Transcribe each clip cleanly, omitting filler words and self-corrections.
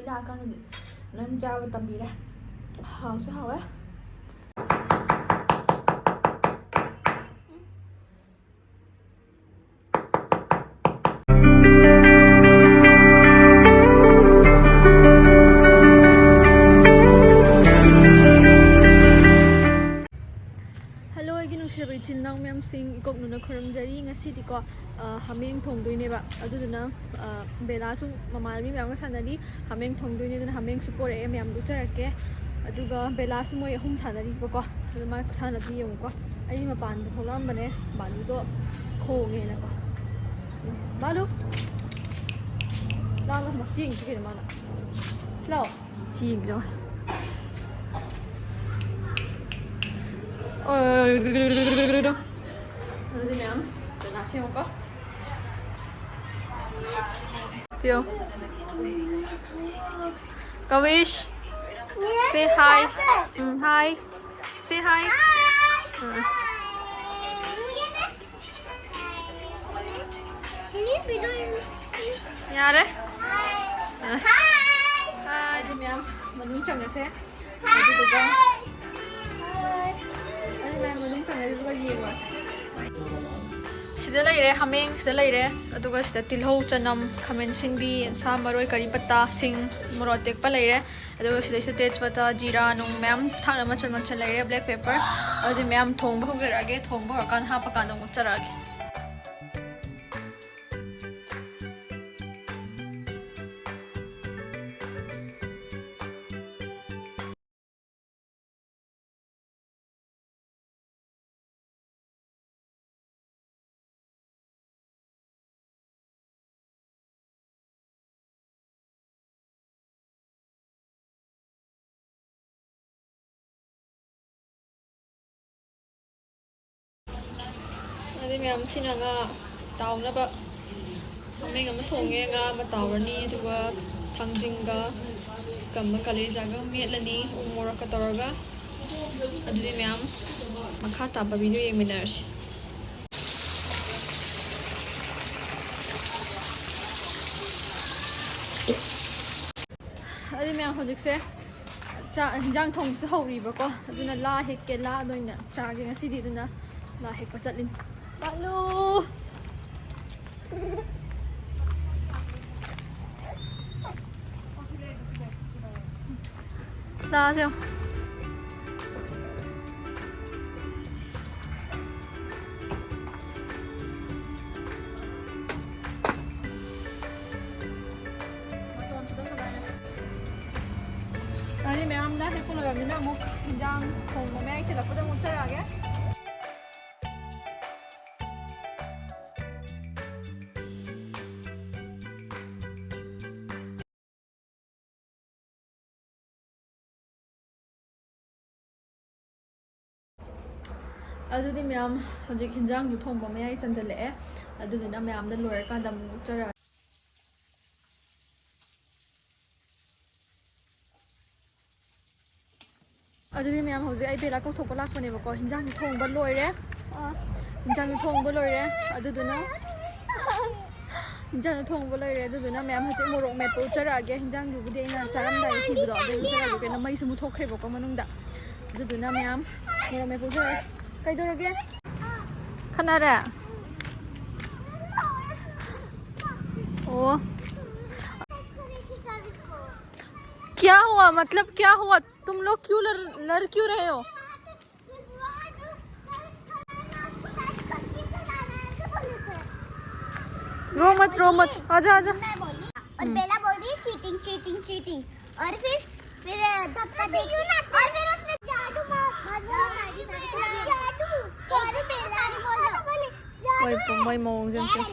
ila kan ni nan jawa tambira hausa hawa Nang mem sing ikok nuna khoram jari ngasi diko hameng thongdoi ne ba aduduna bela su mamali mem ga sanari hameng thongdoi ne duna hameng support e mem du charake aduga bela su moi hum sanari bako aduma sanadi yong ko ai ma pan da tholam bane balu do khonge na ko balu la la ma jing ke mana slow jing jo Nanti ma'am, nasi mo ko? Tiyo. Kawish. Say hi. Hi. Say hi. Yare? Yes. Hi. Di ma'am, manung chang na se. Hi. Sida laire hameng sida laire aduga sida tilhou chanam khamen singbi sa maroi kari patta sing morot tek pa laire aduga sida sida tejpata jira nung ma'am thana machan laire black pepper adi ma'am thongba hogerage thongba horkan hapa kan dong charage Adi ma'am sinaga tauna ba hameng ama thonge nga ma tawrani aduga thangjinga kamma kalejaga metlani umora ka tawraga adudi ma'am makha taba video yengminarsi adi ma'am hojikse cha hinjang thong se hori ba ko aduna la hekke la doina cha ge ngasi di duna la hek pa chatlin Balu. Da siêu. Đây mẹ em đã hết con rồi mình đang một rang thùng mà mẹ chỉ là có đang một chơi à ghé. Adudi ma'am hojik hinjang du thong ba mai chanjale adudina ma'am da loyer ka dam chara adudi ma'am hojik ai bela ko thok ba lak pane ba ko hinjang du thong ba loire hinjang du thong ba loire adudina hinjang du thong ba loire adudina ma'am hojik morok met po chara ge hinjang du bide na charam dai thi bu do de chara ge na mai su mu thokre ba ko manung da adudina ma'am morok met po chara kai do ge खाना रहा ओ क्या हुआ मतलब क्या हुआ तुम लोग क्यों लड़ क्यों रहे हो रो मत आजा आजा और बेला बोल रही चीटिंग चीटिंग चीटिंग और फिर धक्का दे और फिर उसने जादू May mong dyan siya.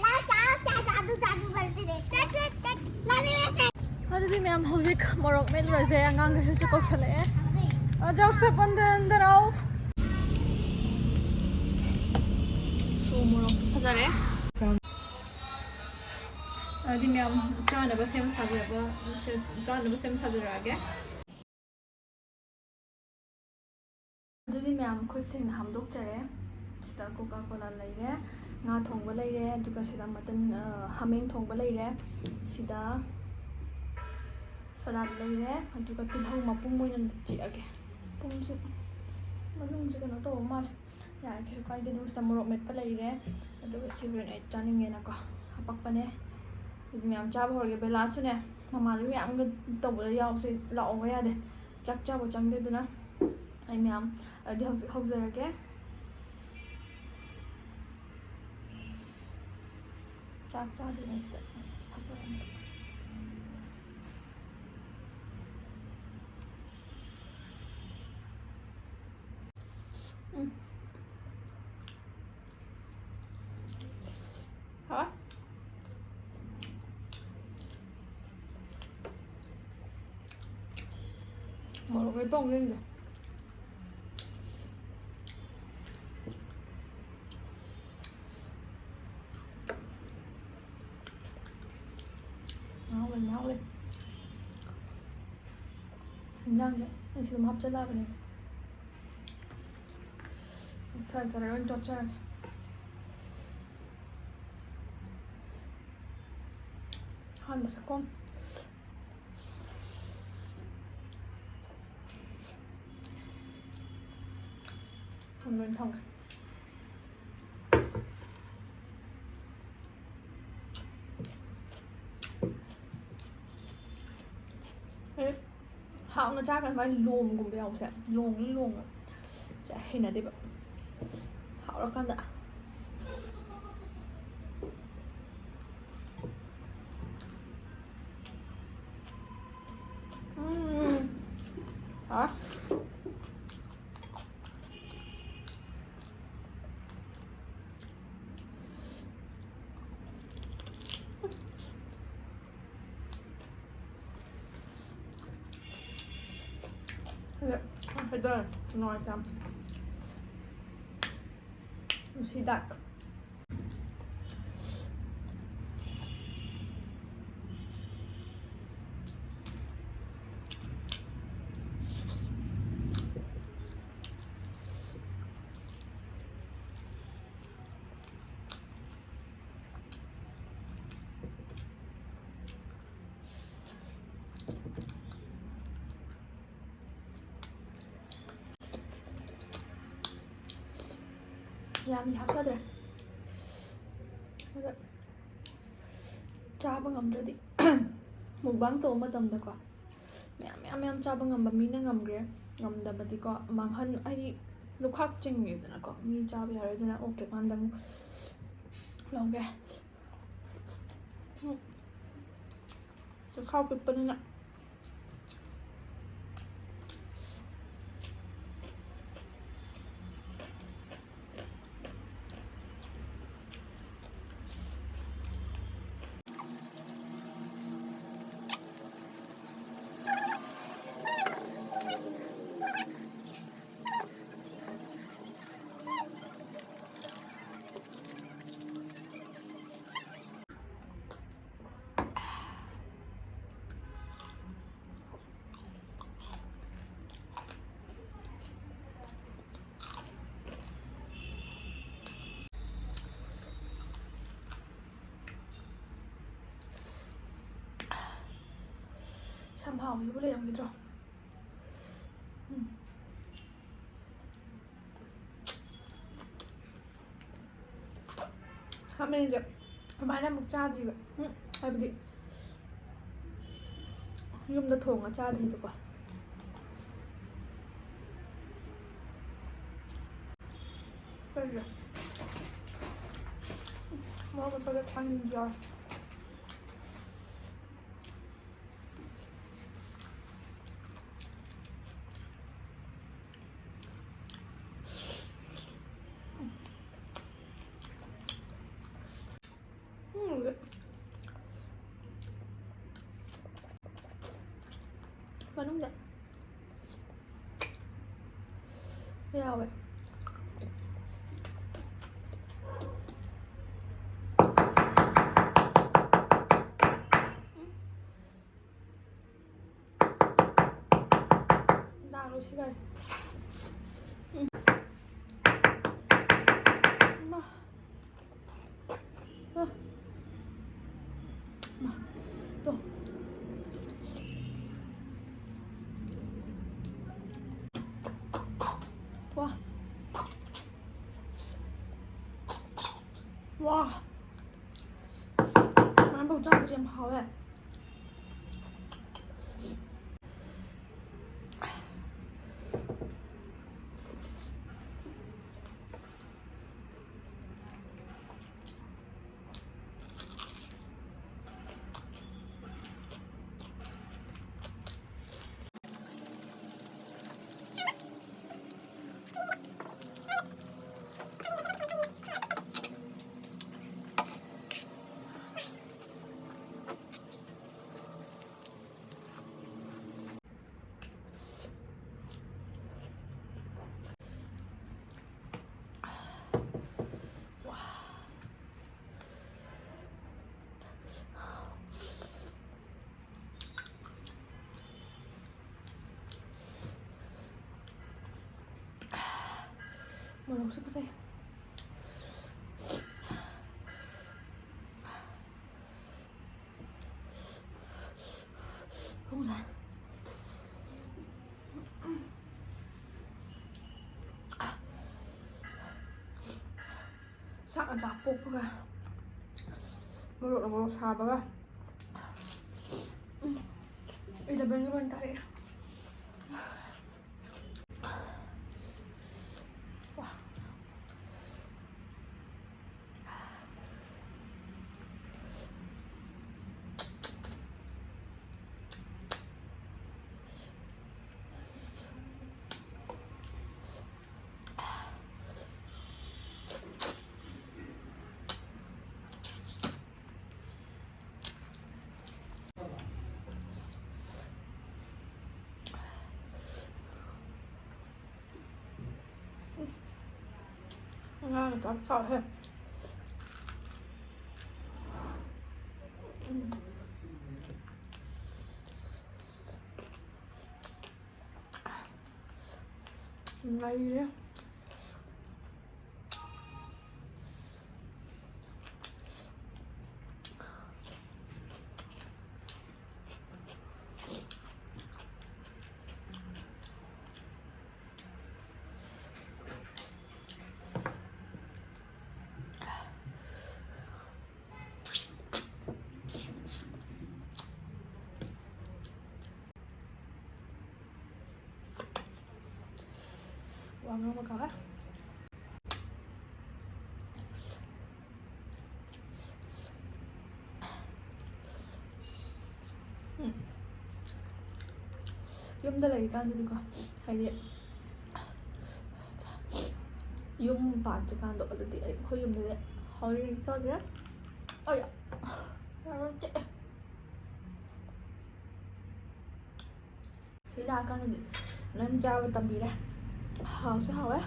Adudi ma'am hojik morok met rase angang ga su kok sale ajaw sa pandar aw so morok hazare adudi ma'am chana ba sem sajara ge adudi ma'am khul sing na hamdok chare sida coca cola laire nga thongba laire aduga sida mutton hameng thongba laire sida ꯁꯂꯥꯠ ꯂꯩꯔꯦ ꯑꯗꯨꯒ ꯇꯤꯜꯍꯧ ꯃꯄꯨꯝ ꯑꯣꯏꯅ ꯆꯤꯛꯑꯒꯦ ꯄꯨꯡꯁꯦ ꯃꯅꯨꯡꯁꯦ ꯀꯩꯅꯣ ꯇꯧꯕ ꯃꯥꯜꯂꯦ ꯌꯥꯔꯦ ꯀꯩꯁꯨ ꯀꯥꯏꯗꯦ ꯑꯗꯨꯒ ꯁꯤꯗ ꯃꯣꯔꯣꯛ ꯃꯦꯠꯄ ꯂꯩꯔꯦ ꯑꯗꯨꯒ ꯁꯤ ꯍꯣꯔꯦꯟ ꯑꯩ ꯆꯥꯅꯤꯡꯉꯦꯅꯀꯣ ꯍꯥꯄꯛꯄꯅꯦ ꯑꯗꯨ ꯃꯌꯥꯝ ꯆꯥꯕ ꯍꯧꯔꯒꯦ ꯕꯦꯂꯥꯁꯨꯅꯦ ꯃꯃꯥꯟꯅꯕꯤ ꯃꯌꯥꯝꯒ ꯇꯧꯕꯗ ꯌꯥꯎꯁꯦ ꯂꯥꯛꯑꯣꯕ ꯌꯥꯗꯦ ꯆꯥꯛ ꯆꯥꯕ ꯆꯪꯗꯦ ꯑꯗꯨꯅ ꯑꯩ ꯃꯌꯥꯝ ꯑꯗꯨꯗꯤ ꯍꯧꯖꯤꯛ ꯍꯧꯖꯔꯒꯦ ꯆꯥꯛ ꯆꯥꯗ꯭ꯔꯤꯉꯩꯁꯤꯗ ꯃꯁꯤꯗꯤ ꯐꯖꯔꯝꯗꯦ ꯍꯥ ꯃꯣꯔꯣꯛ ꯃꯦꯠꯄ ꯑꯃꯨꯛ ꯌꯦꯡꯒꯦ ꯉꯥꯎꯔꯦ ꯏꯟꯖꯥꯡꯁꯦ ꯑꯩ ꯁꯤ ꯑꯗꯨꯝ ꯍꯥꯞꯆꯜꯂꯛꯑꯕꯅꯦ ꯊꯖꯔꯒ ꯑꯣꯏꯅ ꯇꯣꯠꯆꯔꯒꯦ ꯑꯍꯥꯟꯕ ꯁꯛꯀꯣꯝ ꯊꯝꯃꯦ ꯊꯝꯒꯦ ꯍꯥꯎꯅ ꯆꯥꯒ ꯁꯨꯃꯥꯏꯅ ꯂꯣꯡꯒꯨꯝꯕ ꯌꯥꯎꯕꯁꯦ ꯂꯣꯡꯉ ꯍꯩꯅꯗꯦꯕ ꯍꯥꯎꯔꯀꯥꯟꯗ ꯍꯥꯎ Bây nói chăm Lucy Duck ꯌꯥꯝꯗꯤ ꯍꯥꯞꯆꯗ꯭ꯔꯦ ꯑꯗ ꯆꯥꯕ ꯉꯝꯗ꯭ꯔꯗꯤ ꯃꯨꯛꯕꯥꯡ ꯇꯧꯕ ꯃꯇꯝꯗꯀꯣ ꯃꯌꯥꯝ ꯆꯥꯕ ꯉꯝꯕ ꯃꯤꯅ ꯉꯝꯈ꯭ꯔꯦ ꯉꯝꯗꯕꯗꯤꯀꯣ ꯃꯥꯡꯍꯟ ꯍꯥꯏꯗꯤ ꯂꯨꯈꯥꯛ ꯆꯤꯡꯉꯤꯗꯅꯀꯣ ꯃꯤ ꯆꯥꯕ ꯌꯥꯔꯣꯏ ꯑꯗꯨꯅ ꯑꯣꯛꯇ꯭ꯔꯀꯥꯟꯗ ꯑꯃꯨꯛ ꯂꯧꯒꯦ ꯂꯨꯈꯥꯛ ꯄꯤꯛꯄꯅꯤꯅ 참 하우지고 ꯂꯩꯔꯝꯒꯗ꯭ꯔꯣ ꯈꯥꯃꯦꯟꯁꯦ ꯑꯗꯨꯃꯥꯏꯅ ꯑꯃꯨꯛ ꯆꯥꯗ꯭ꯔꯤꯕ ꯍꯥꯏꯕꯗꯤ ꯌꯨꯝꯗ ꯊꯣꯡꯉ ꯆꯥꯗ꯭ꯔꯤꯕꯀꯣ ꯀꯔꯤꯔ ꯃꯣꯔꯣꯛ ꯃꯦꯠꯄꯗ ꯊꯥꯡꯖꯤꯡꯁꯨ ꯌꯥꯎꯔꯦ ꯃꯅꯨꯡꯗ ꯌꯥꯎꯋꯦ 나로 시간 또 와, 만보 짠들이 좀好哎。 Một lục super xe không ra 싹 잡볶아가 모로 사바가 이제 맨으로 다리 ngon là có thôi. Ngay đấy. Ngon mà có. ꯌꯨꯝꯗ ꯂꯩꯔꯤꯀꯥꯟꯗꯗꯤꯀꯣ ꯍꯥꯏꯗꯤ ꯌꯨꯝ ꯄꯥꯟꯗ꯭ꯔꯤꯀꯥꯟꯗꯣ ꯑꯗꯨꯗꯤ ꯑꯩꯈꯣꯏ ꯌꯨꯝꯗꯗꯤ ꯍꯧꯖꯤꯛ ꯆꯥꯗꯦ ꯑꯌꯥ ꯌꯥꯔꯣꯏ ꯁꯤ ꯂꯥꯛꯑꯀꯥꯟꯗꯗꯤ ꯅꯪ ꯆꯥꯕ ꯇꯝꯕꯤꯔꯦ ꯍꯥꯎꯁꯨ ꯍꯥꯎꯋꯦ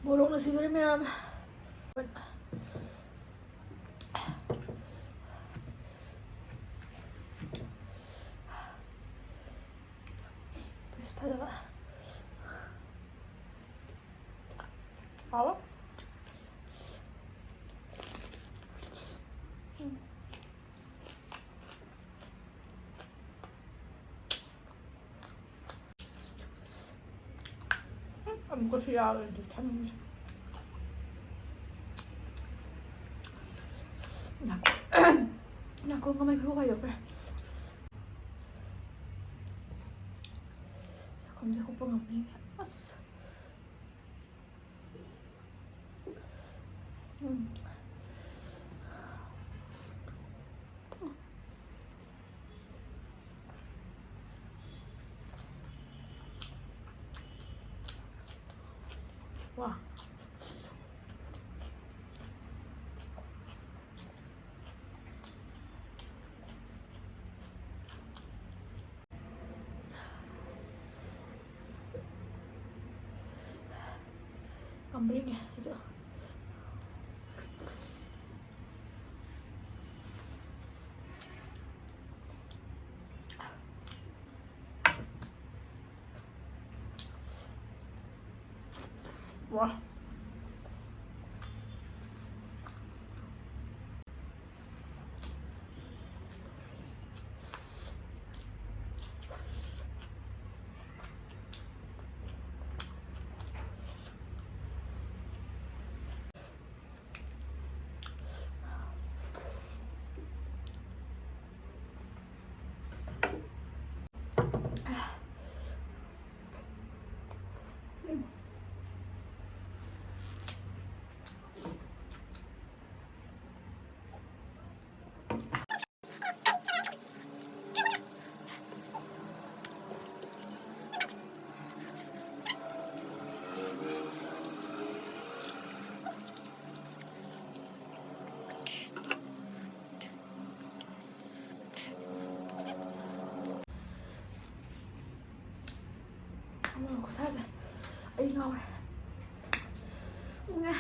모롱 시그리면 비슷하다가 알아? 아무것도 야는데 참 nhà con có mấy thứ bay được rồi sao không sẽ không ngọc đi Ambring itu. Wah. Aku saja, ay ngawre. Nga.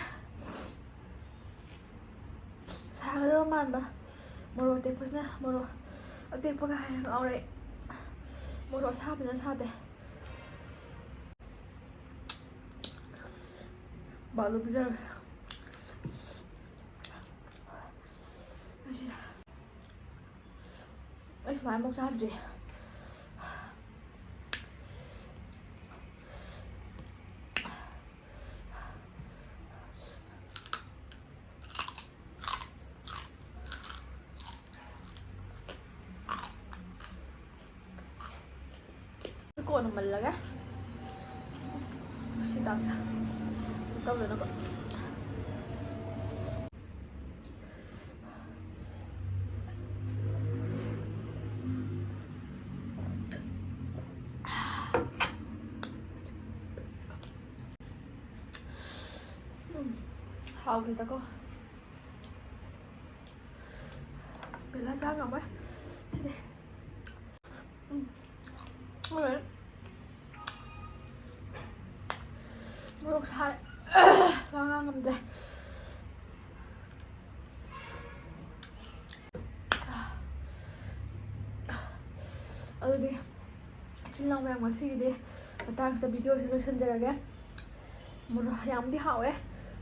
Saga man ba? Moro tekpas na, moro. Atek pa kaya ngawre. Moro sabi na sade. Balu bizar. Ay smile mo sabi. Ko naman laga. Si tata. Ito na ba? Hào người ta có. Bella chán lắm ấy. Xin đi. Ôi. Murok sa nangangamday. Aduh chilang bayang masih deh. Matang sa video solution jarage. Murok yam di hawe.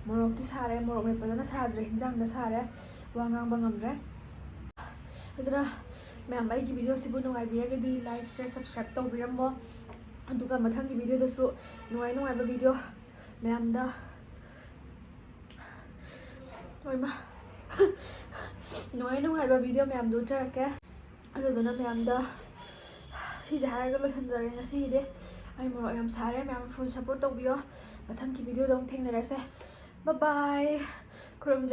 Murok di sare, murok may padana sadre, hinjang da sare. Wangang bangamre. Aduna mayam ay video sibu nung ay biragadi like, share, subscribe to birambo. Aduga mathang ki video dasu nung ay ba video. Mayamda Oima Noi nung ba video mayam do charke aduna mayamda si haraga losanjare ngasi de ai moro yam sare mayam full support tawbiyo mathang ki video dong thengnarase bye bye kurum